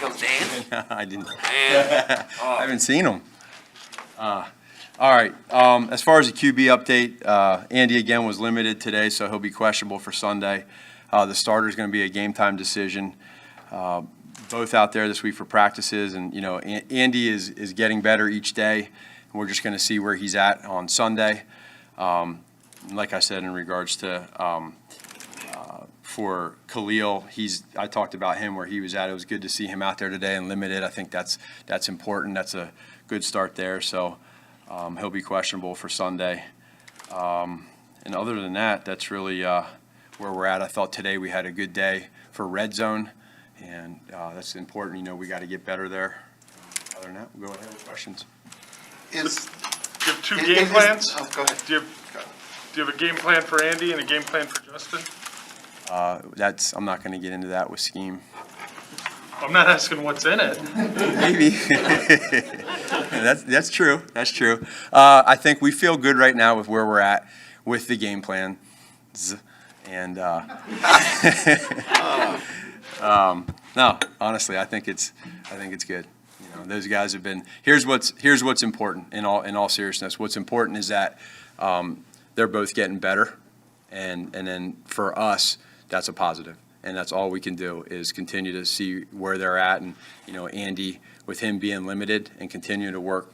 Coach Dan? I didn't. Man. I haven't seen him. All right. As far as the QB update, Andy again was limited today, so he'll be questionable for Sunday. The starter is going to be a game time decision. Both out there this week for practices, and Andy is getting better each day, and we're just going to see where he's at on Sunday. Like I said, in regards to for Khalil, I talked about him where he was at. It was good to see him out there today and limited. I think that's important. That's a good start there. So he'll be questionable for Sunday. And other than that, that's really where we're at. I thought today we had a good day for red zone, and that's important. We got to get better there. Other than that, we'll go ahead with questions. Do you have two game plans? Go ahead. Do you have a game plan for Andy and a game plan for Justin? I'm not going to get into that with scheme. I'm not asking what's in it. Maybe. That's true. That's true. I think we feel good right now with where we're at with the game plan. And no, honestly, I think it's good. Those guys have been. Here's what's important in all seriousness. What's important is that they're both getting better, and then for us, that's a positive. And that's all we can do is continue to see where they're at, and Andy, with him being limited, and continue to work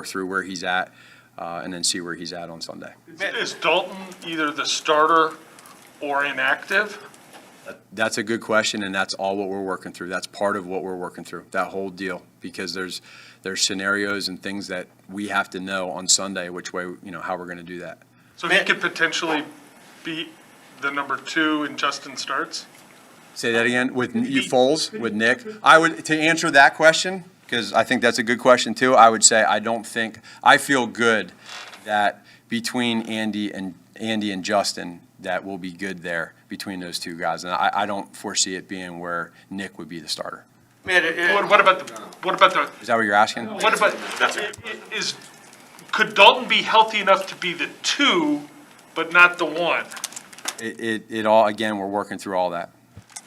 through where he's at, and then see where he's at on Sunday. Is Dalton either the starter or inactive? That's a good question, and that's all what we're working through. That's part of what we're working through, that whole deal, because there's scenarios and things that we have to know on Sunday which way how we're going to do that. So he could potentially be the number 2 and Justin starts? Say that again, with you Foles, with Nick. I would, to answer that question, because I think that's a good question too, I would say I feel good that between Andy and Justin, that will be good there between those two guys. And I don't foresee it being where Nick would be the starter. Man, What about the? Is that what you're asking? What about? Could Dalton be healthy enough to be the 2, but not the 1? It all, again, we're working through all that.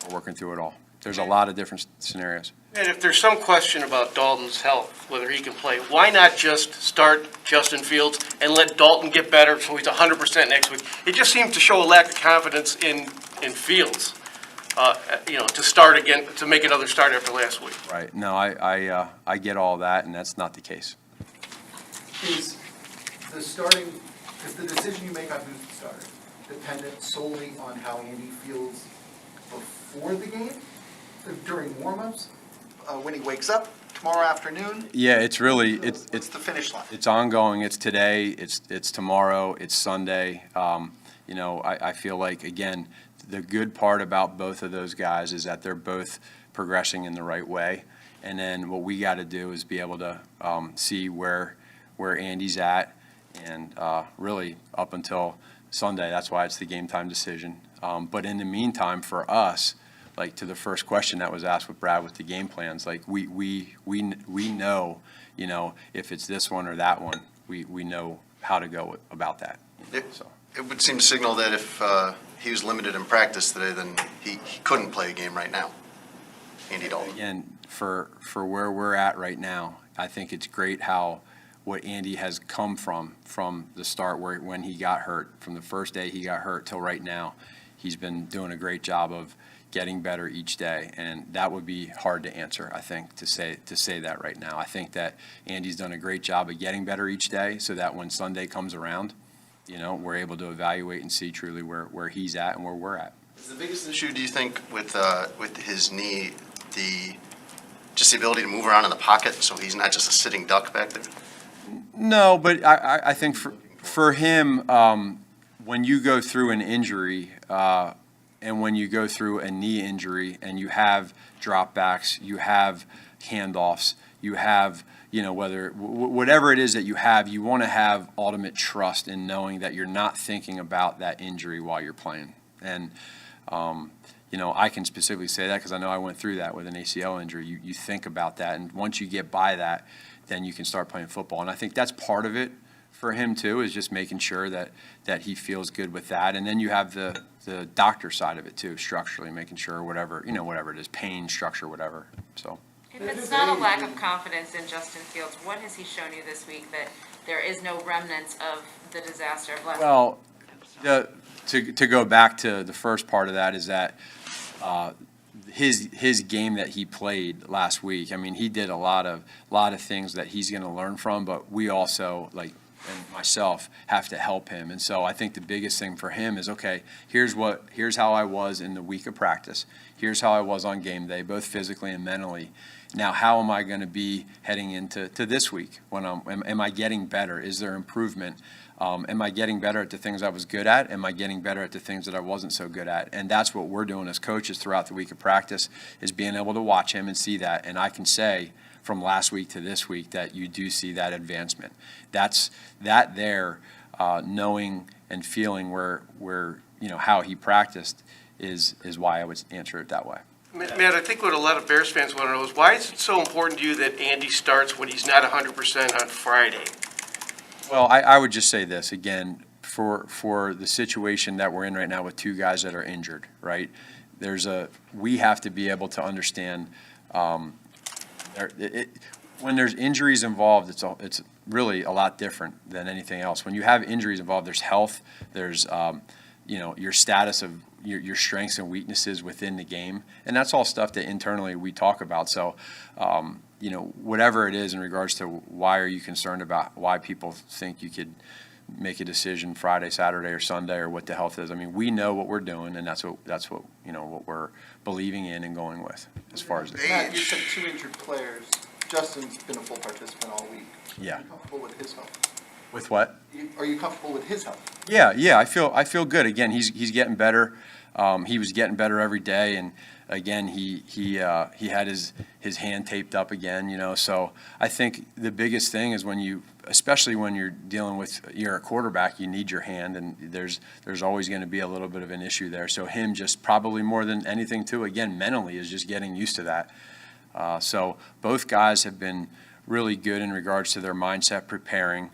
We're working through it all. There's a lot of different scenarios. And if there's some question about Dalton's health, whether he can play, why not just start Justin Fields and let Dalton get better so he's 100% next week? It just seems to show a lack of confidence in Fields, to start again, to make another start after last week. Right. No, I get all that, and that's not the case. Is the decision you make on who's the starter dependent solely on how Andy feels before the game, during warm-ups, when he wakes up tomorrow afternoon? Yeah, it's really What's the finish line? It's ongoing. It's today. It's tomorrow. It's Sunday. I feel like, again, the good part about both of those guys is that they're both progressing in the right way. And then what we got to do is be able to see where Andy's at, and really up until Sunday. That's why it's the game time decision. But in the meantime, for us, like to the first question that was asked with Brad with the game plans, like we know, if it's this one or that one, we know how to go about that. So It would seem to signal that if he was limited in practice today, then he couldn't play a game right now. Andy Dalton. again, for where we're at right now, I think it's great what Andy has come from the start when he got hurt, from the first day he got hurt till right now. He's been doing a great job of getting better each day, and that would be hard to answer, I think, to say that right now. I think that Andy's done a great job of getting better each day, so that when Sunday comes around, we're able to evaluate and see truly where he's at and where we're at. Is the biggest issue, do you think, with his knee, just the ability to move around in the pocket, so he's not just a sitting duck back there? No, but I think for him, when you go through an injury, and when you go through a knee injury and you have dropbacks, you have handoffs, you have, whatever it is that you have, you want to have ultimate trust in knowing that you're not thinking about that injury while you're playing. And, I can specifically say that because I know I went through that with an ACL injury. You think about that, and once you get by that, then you can start playing football. And I think that's part of it for him too, is just making sure that he feels good with that. And then you have the doctor side of it too, structurally, making sure whatever it is, pain, structure, whatever. So. If it's not a lack of confidence in Justin Fields, what has he shown you this week that there is no remnants of the disaster of last? Well, to go back to the first part of that is that his game that he played last week, I mean, he did a lot of things that he's going to learn from, but we also, like, and myself, have to help him. And so I think the biggest thing for him is, okay, here's how I was in the week of practice. Here's how I was on game day, both physically and mentally. Now, how am I going to be heading into this week? Am I getting better? Is there improvement? Am I getting better at the things I was good at? Am I getting better at the things that I wasn't so good at? And that's what we're doing as coaches throughout the week of practice, is being able to watch him and see that. And I can say from last week to this week that you do see that advancement. That's that there, knowing and feeling where how he practiced is why I would answer it that way. Matt, I think what a lot of Bears fans want to know is, why is it so important to you that Andy starts when he's not 100% on Friday? Well, I would just say this, again, for the situation that we're in right now with two guys that are injured, right? We have to be able to understand, when there's injuries involved, it's really a lot different than anything else. When you have injuries involved, there's health, there's your status of your strengths and weaknesses within the game, and that's all stuff that internally we talk about. So, whatever it is in regards to why are you concerned about why people think you could make a decision Friday, Saturday, or Sunday, or what the health is. I mean, we know what we're doing, and that's what what we're believing in and going with as far as Matt, you said two injured players. Justin's been a full participant all week. Yeah. Are you comfortable with his health? With what? Are you comfortable with his health? Yeah, I feel good. Again, he's getting better. He was getting better every day, and again, he had his hand taped up again. So I think the biggest thing is especially when you're dealing with, you're a quarterback, you need your hand, and there's always going to be a little bit of an issue there. So him, just probably more than anything too, again, mentally, is just getting used to that. So both guys have been really good in regards to their mindset preparing.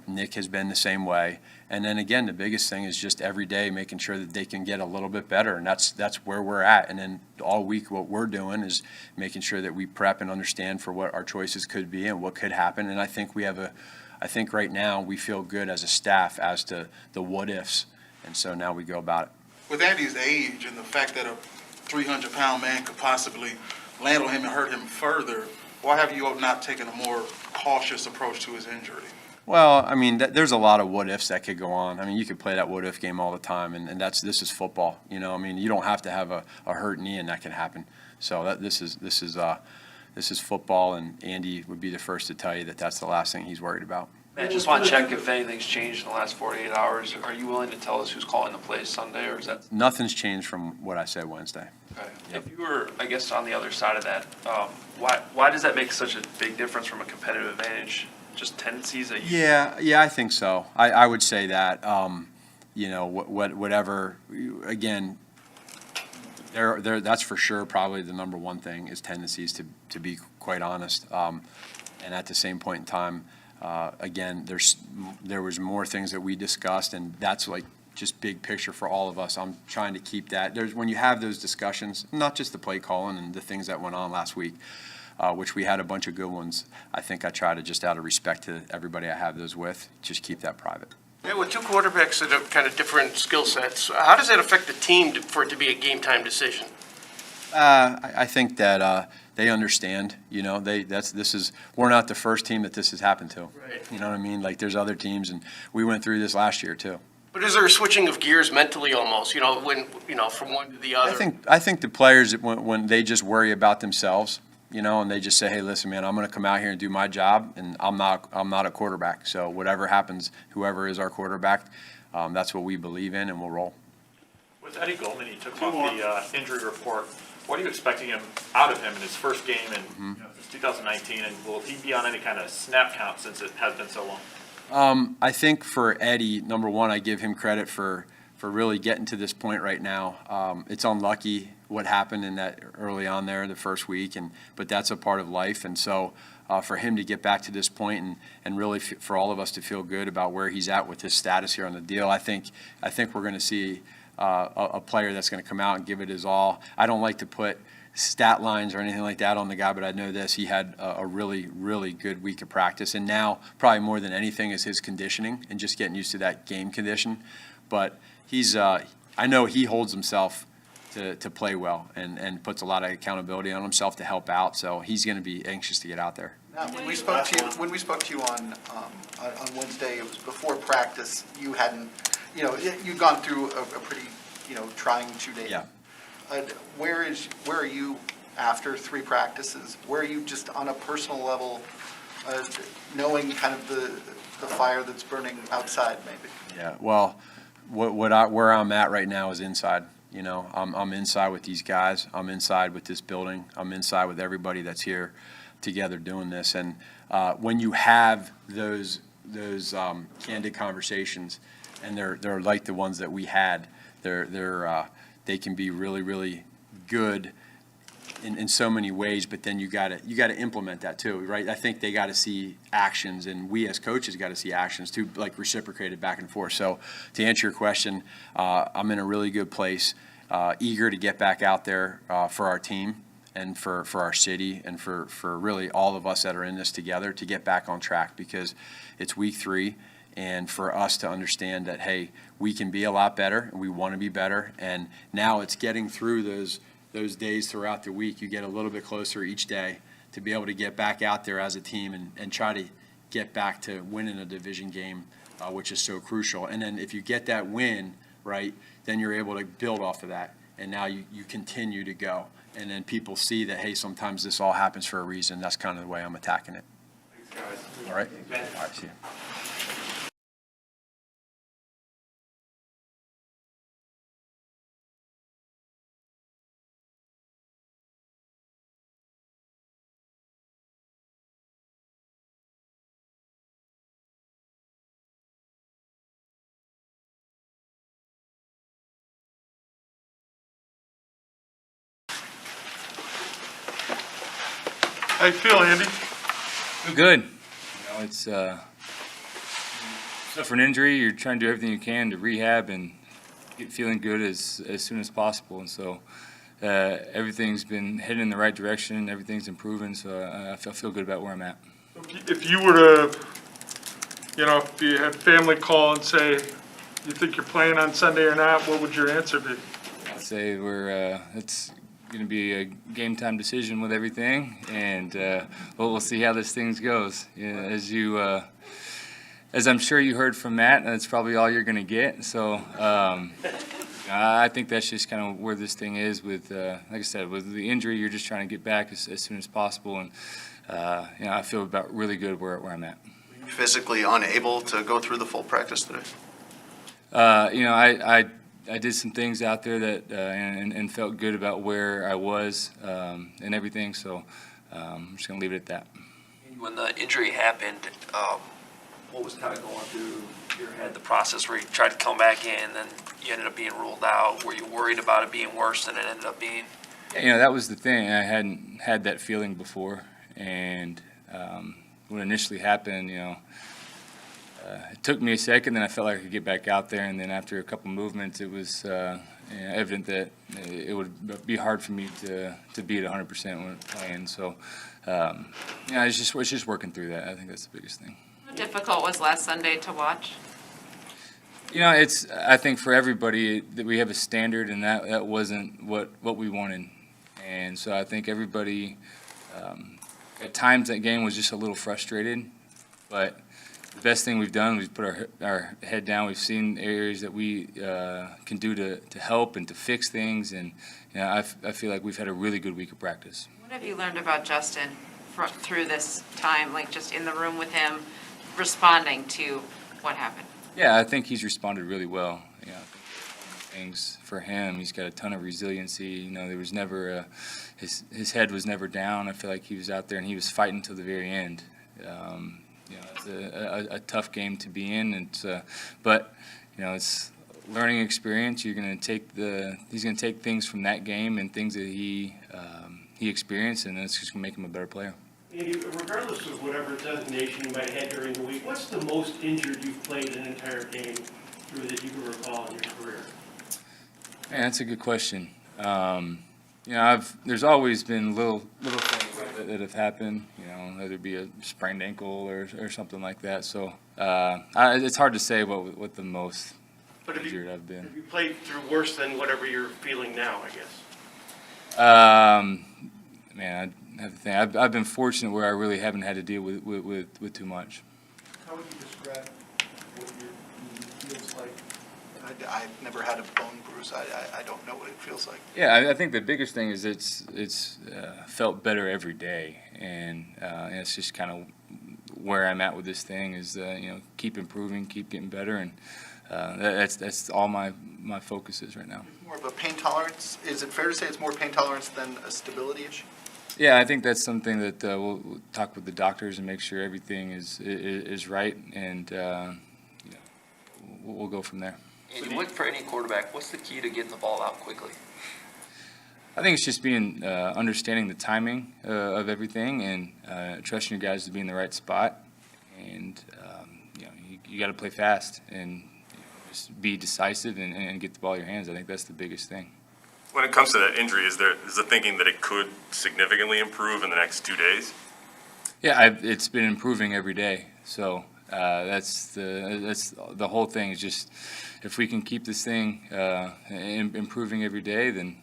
Nick has been the same way. And then again, the biggest thing is just every day making sure that they can get a little bit better, and that's where we're at. And then all week what we're doing is making sure that we prep and understand for what our choices could be and what could happen. And I think I think right now we feel good as a staff as to the what ifs, and so now we go about it. With Andy's age and the fact that a 300-pound man could possibly land on him and hurt him further, why have you not taken a more cautious approach to his injury? Well, I mean, there's a lot of what ifs that could go on. I mean, you could play that what if game all the time, and this is football. I mean, you don't have to have a hurt knee, and that can happen. So this is football, and Andy would be the first to tell you that that's the last thing he's worried about. I just want to check if anything's changed in the last 48 hours. Are you willing to tell us who's calling the plays Sunday, or is that? Nothing's changed from what I said Wednesday. Okay. Yep. If you were, I guess, on the other side of that, why does that make such a big difference from a competitive advantage? Just tendencies that you. Yeah, I think so. I would say that. Whatever. Again, that's for sure. Probably the number one thing is tendencies. To be quite honest, and at the same point in time, again, there was more things that we discussed, and that's like just big picture for all of us. I'm trying to keep that. When you have those discussions, not just the play calling and the things that went on last week, which we had a bunch of good ones. I think I try to, just out of respect to everybody I have those with, just keep that private. Yeah, with two quarterbacks that have kind of different skill sets, how does that affect the team for it to be a game-time decision? I think that they understand. We're not the first team that this has happened to. Right. You know what I mean? Like, there's other teams, and we went through this last year too. But is there a switching of gears mentally almost, from one to the other? I think the players, when they just worry about themselves, and they just say, hey, listen, man, I'm going to come out here and do my job, and I'm not a quarterback. So whatever happens, whoever is our quarterback, that's what we believe in, and we'll roll. With Eddie Goldman, he took off the injury report. What are you expecting out of him in his first game since 2019, and will he be on any kind of snap count since it has been so long? I think for Eddie, number one, I give him credit for really getting to this point right now. It's unlucky what happened in that early on there the first week, but that's a part of life. And so for him to get back to this point and really for all of us to feel good about where he's at with his status here on the deal, I think we're going to see a player that's going to come out and give it his all. I don't like to put stat lines or anything like that on the guy, but I know this, he had a really, really good week of practice. And now, probably more than anything, is his conditioning and just getting used to that game condition. But he's, I know he holds himself to play well and puts a lot of accountability on himself to help out. So he's going to be anxious to get out there. Now, when we spoke to you on Wednesday, it was before practice, you hadn't, you'd gone through a pretty, trying 2 days. Yeah. Where are you after 3 practices? Where are you just on a personal level, knowing kind of the fire that's burning outside maybe? Yeah, well, where I'm at right now is inside. I'm inside with these guys. I'm inside with this building. I'm inside with everybody that's here together doing this. And when you have those candid conversations, and they're like the ones that we had, they can be really, really good in so many ways, but then you gotta implement that too, right? I think they gotta see actions, and we as coaches gotta see actions too, like reciprocated back and forth. So to answer your question, I'm in a really good place, eager to get back out there for our team and for our city and for really all of us that are in this together to get back on track, because it's week 3. And for us to understand that, hey, we can be a lot better, and we want to be better. And now it's getting through those days throughout the week. You get a little bit closer each day to be able to get back out there as a team and try to get back to winning a division game, which is so crucial. And then if you get that win, right, then you're able to build off of that. And now you continue to go. And then people see that, hey, sometimes this all happens for a reason. That's kind of the way I'm attacking it. Thanks, guys. All right? All right, see you. How you feel, Andy? Good. It's suffer an injury. You're trying to do everything you can to rehab and get feeling good as soon as possible. And so everything's been heading in the right direction. Everything's improving. So I feel good about where I'm at. If you were to, if you had family call and say, you think you're playing on Sunday or not, what would your answer be? I'd say it's going to be a game time decision with everything, and we'll see how this thing goes. As I'm sure you heard from Matt, that's probably all you're going to get. So I think that's just kind of where this thing is with, like I said, with the injury, you're just trying to get back as soon as possible, and I feel about really good where I'm at. Physically unable to go through the full practice today? I did some things out there that and felt good about where I was and everything. So I'm just gonna leave it at that. When the injury happened, what was kind of going through your head, the process where you tried to come back in, and then you ended up being ruled out? Were you worried about it being worse than it ended up being? That was the thing. I hadn't had that feeling before, and when it initially happened, it took me a second, then I felt like I could get back out there, and then after a couple movements, it was evident that it would be hard for me to be at 100% when playing. So, it's just working through that. I think that's the biggest thing. How difficult was last Sunday to watch? I think for everybody that we have a standard, and that wasn't what we wanted, and so I think everybody at times that game was just a little frustrated, but the best thing we've done, we've put our head down. We've seen areas that we can do to help and to fix things, and I feel like we've had a really good week of practice. What have you learned about Justin through this time, like just in the room with him, responding to what happened? Yeah, I think he's responded really well. Things for him, he's got a ton of resiliency. There was never his head was never down. I feel like he was out there and he was fighting till the very end. It's a tough game to be in, but it's learning experience. He's going to take things from that game and things that he experienced, and it's just going to make him a better player. Andy, regardless of whatever designation you might have had during the week, what's the most injured you've played an entire game through that you can recall in your career? Yeah, that's a good question. there's always been little things that have happened, whether it be a sprained ankle or something like that. So it's hard to say what the most But have injured I've been. you played through worse than whatever you're feeling now, I guess? Man, I have to think. I've been fortunate where I really haven't had to deal with too much. How would you describe what your knee feels like? I've never had a bone bruise. I don't know what it feels like. Yeah, I think the biggest thing is it's felt better every day, and it's just kind of where I'm at with this thing is keep improving, keep getting better, and that's all my focus is right now. More of a pain tolerance? Is it fair to say it's more pain tolerance than a stability issue? Yeah, I think that's something that we'll talk with the doctors and make sure everything is right, and we'll go from there. And for any quarterback, what's the key to getting the ball out quickly? I think it's just being understanding the timing of everything and trusting your guys to be in the right spot, and you got to play fast and just be decisive and get the ball in your hands. I think that's the biggest thing. When it comes to that injury, is the thinking that it could significantly improve in the next 2 days? Yeah, it's been improving every day. So that's the whole thing. Is just if we can keep this thing improving every day, then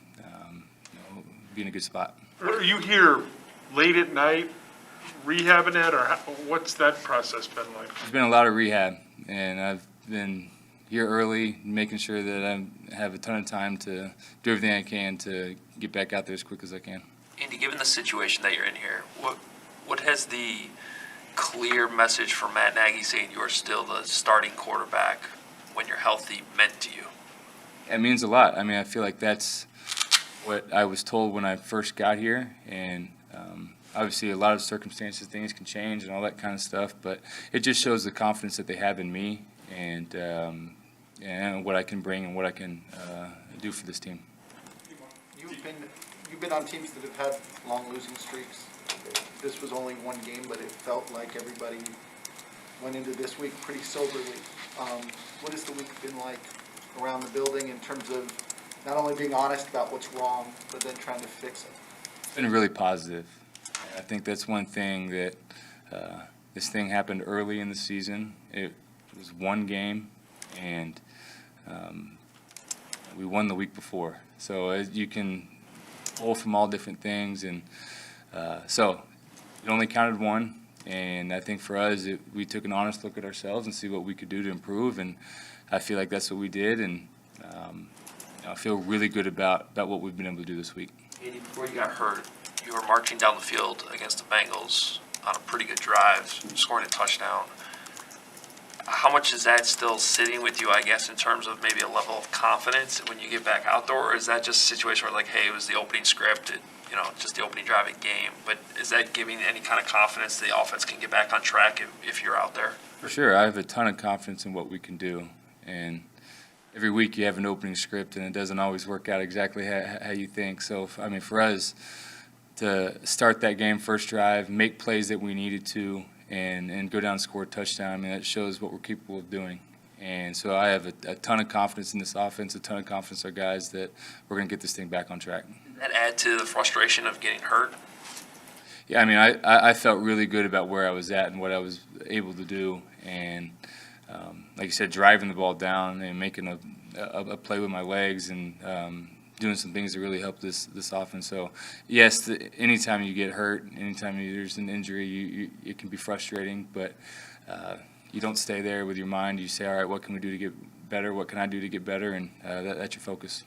we'll be in a good spot. Are you here late at night rehabbing it, or what's that process been like? There's been a lot of rehab, and I've been here early, making sure that I have a ton of time to do everything I can to get back out there as quick as I can. Andy, given the situation that you're in here, what has the clear message from Matt Nagy saying you're still the starting quarterback when you're healthy meant to you? It means a lot. I mean, I feel like that's what I was told when I first got here, and obviously a lot of circumstances, things can change and all that kind of stuff, but it just shows the confidence that they have in me and what I can bring and what I can do for this team. You've been on teams that have had long losing streaks. This was only one game, but it felt like everybody went into this week pretty soberly. What has the week been like around the building in terms of not only being honest about what's wrong, but then trying to fix it? It's been really positive. I think that's one thing that this thing happened early in the season. It was one game, and we won the week before. So you can pull from all different things, and so it only counted one. And I think for us, we took an honest look at ourselves and see what we could do to improve, and I feel like that's what we did, and I feel really good about what we've been able to do this week. Andy, before you got hurt, you were marching down the field against the Bengals on a pretty good drive, scoring a touchdown. How much is that still sitting with you, I guess, in terms of maybe a level of confidence when you get back out there? Or is that just a situation where, like, hey, it was the opening script, just the opening drive of the game? But is that giving any kind of confidence the offense can get back on track if you're out there? For sure. I have a ton of confidence in what we can do. And every week you have an opening script, and it doesn't always work out exactly how you think. So, for us to start that game first drive, make plays that we needed to, and go down and score a touchdown, that shows what we're capable of doing. And so I have a ton of confidence in this offense, a ton of confidence in our guys that we're going to get this thing back on track. Does that add to the frustration of getting hurt? Yeah, I felt really good about where I was at and what I was able to do. And like you said, driving the ball down and making a play with my legs and doing some things that really helped this offense. So, yes, anytime you get hurt, anytime there's an injury, it can be frustrating, but you don't stay there with your mind. You say, all right, what can we do to get better? What can I do to get better? And that's your focus.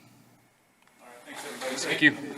All right, thanks, everybody. Thank you.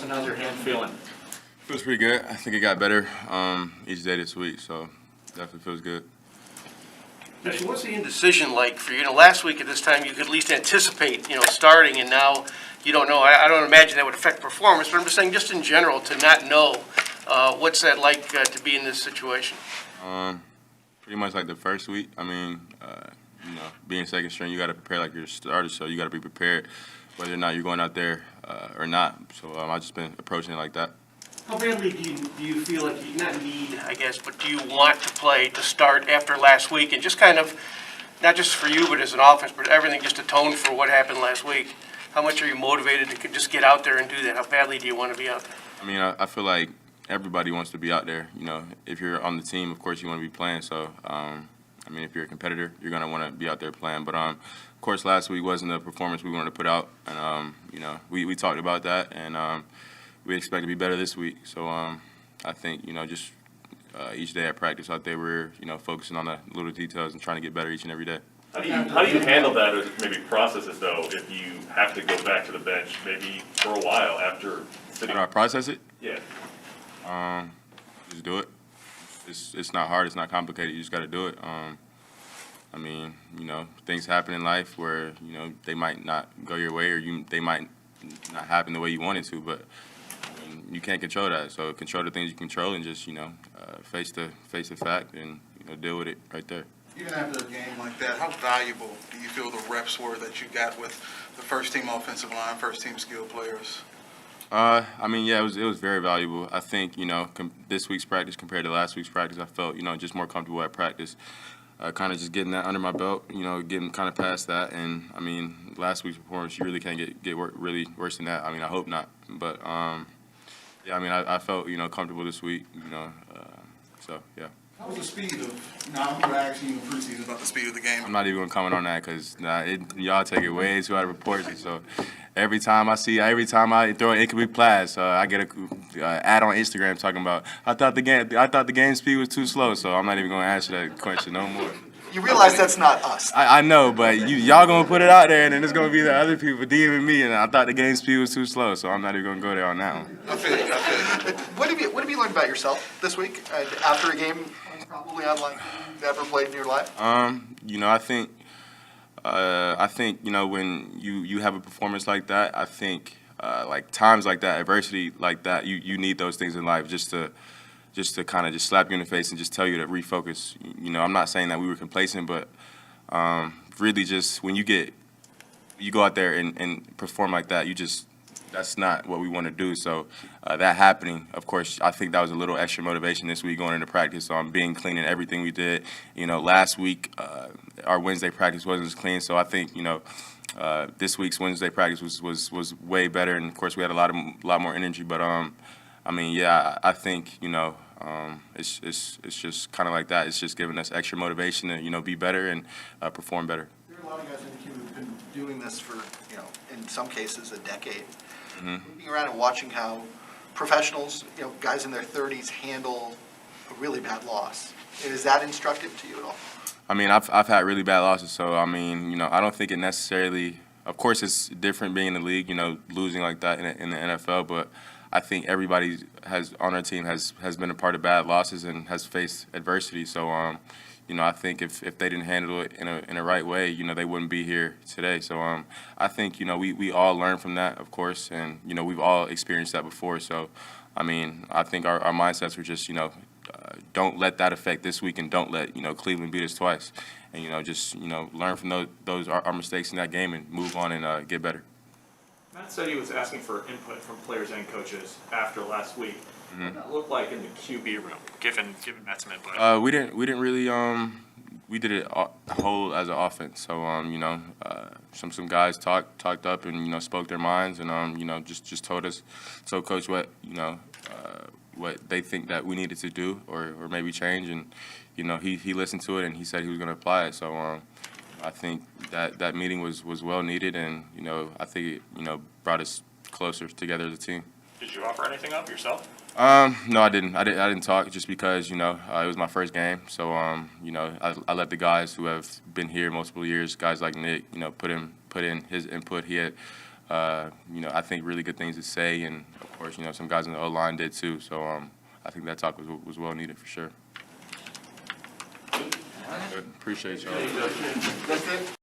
Justin, how's your hand feeling? Feels pretty good. I think it got better each day this week, so definitely feels good. Mitch, what's the indecision like for you? Last week at this time, you could at least anticipate, starting, and now you don't know. I don't imagine that would affect performance, but I'm just saying, just in general, to not know, what's that like to be in this situation? Pretty much like the first week. I mean, being second string, you got to prepare like you're a starter, so you got to be prepared whether or not you're going out there or not. So I've just been approaching it like that. How badly do you feel like you not need, I guess, but do you want to play to start after last week? And just kind of, not just for you, but as an offense, but everything just atone for what happened last week. How much are you motivated to just get out there and do that? How badly do you want to be out there? I mean, I feel like everybody wants to be out there. If you're on the team, of course you want to be playing. So, if you're a competitor, you're going to want to be out there playing. But, of course, last week wasn't the performance we wanted to put out. And, we talked about that. And we expect to be better this week. So, I think, just each day at practice out there, we're, focusing on the little details and trying to get better each and every day. How do you handle that, or maybe process it, though, if you have to go back to the bench maybe for a while after sitting? How do I process it? Yeah. Just do it. It's not hard. It's not complicated. You just got to do it. Things happen in life where, they might not go your way, or they might not happen the way you wanted to, but you can't control that. So control the things you control and just, face the fact and, deal with it right there. Even after a game like that, how valuable do you feel the reps were that you got with the first team offensive line, first team skill players? Yeah, it was very valuable. I think, this week's practice compared to last week's practice, I felt, just more comfortable at practice. Kind of just getting that under my belt, getting kind of past that. And, last week's performance, you really can't get really worse than that. I hope not. But, I felt, comfortable this week, so, yeah. How was the speed of, I'm going to ask you in preseason about the speed of the game. I'm not even going to comment on that because y'all take it way too out of proportion. So every time I throw an incomplete pass, I get a ad on Instagram talking about I thought the game speed was too slow. So I'm not even going to answer that question no more. You realize that's not us. I know, but y'all going to put it out there, and then it's going to be the other people DMing me, and I thought the game speed was too slow, so I'm not even going to go there on that one. I feel you. What have you learned about yourself this week after a game probably unlike you've ever played in your life? I think when you have a performance like that, I think like times like that, adversity like that, you need those things in life just to kind of just slap you in the face and just tell you to refocus. I'm not saying that we were complacent, but really just when you go out there and perform like that, that's not what we want to do. So that happening, of course, I think that was a little extra motivation this week going into practice on being clean in everything we did. Last week our Wednesday practice wasn't as clean, so I think this week's Wednesday practice was way better, and of course we had a lot more energy. But I think it's just kind of like that. It's just giving us extra motivation to be better and perform better. There are a lot of guys in the queue who've been doing this for in some cases a decade. Looking around and watching how professionals, guys in their 30s handle a really bad loss. Is that instructive to you at all? I've had really bad losses, so I don't think it necessarily. Of course, it's different being in the league, losing like that in the NFL. But I think everybody on our team has been a part of bad losses and has faced adversity. So I think if they didn't handle it in a right way, they wouldn't be here today. So I think we all learn from that, of course, and we've all experienced that before. So I think our mindsets were just don't let that affect this week, and don't let Cleveland beat us twice, and just learn from those our mistakes in that game and move on and get better. Matt said he was asking for input from players and coaches after last week. What did that look like in the QB room, given Matt's input? We didn't really we did it whole as an offense. So some guys talked up and spoke their minds and just told Coach what they think that we needed to do or maybe change, and he listened to it and he said he was going to apply it. So I think that meeting was well needed, and I think it brought us closer together as a team. Did you offer anything up yourself? No, I didn't. I didn't talk just because it was my first game. So I let the guys who have been here multiple years, guys like Nick, put in his input. He had you know, I think really good things to say, and of course, you know, some guys in the O-line did too. So I think that talk was well needed for sure. Good. Appreciate y'all. That's it?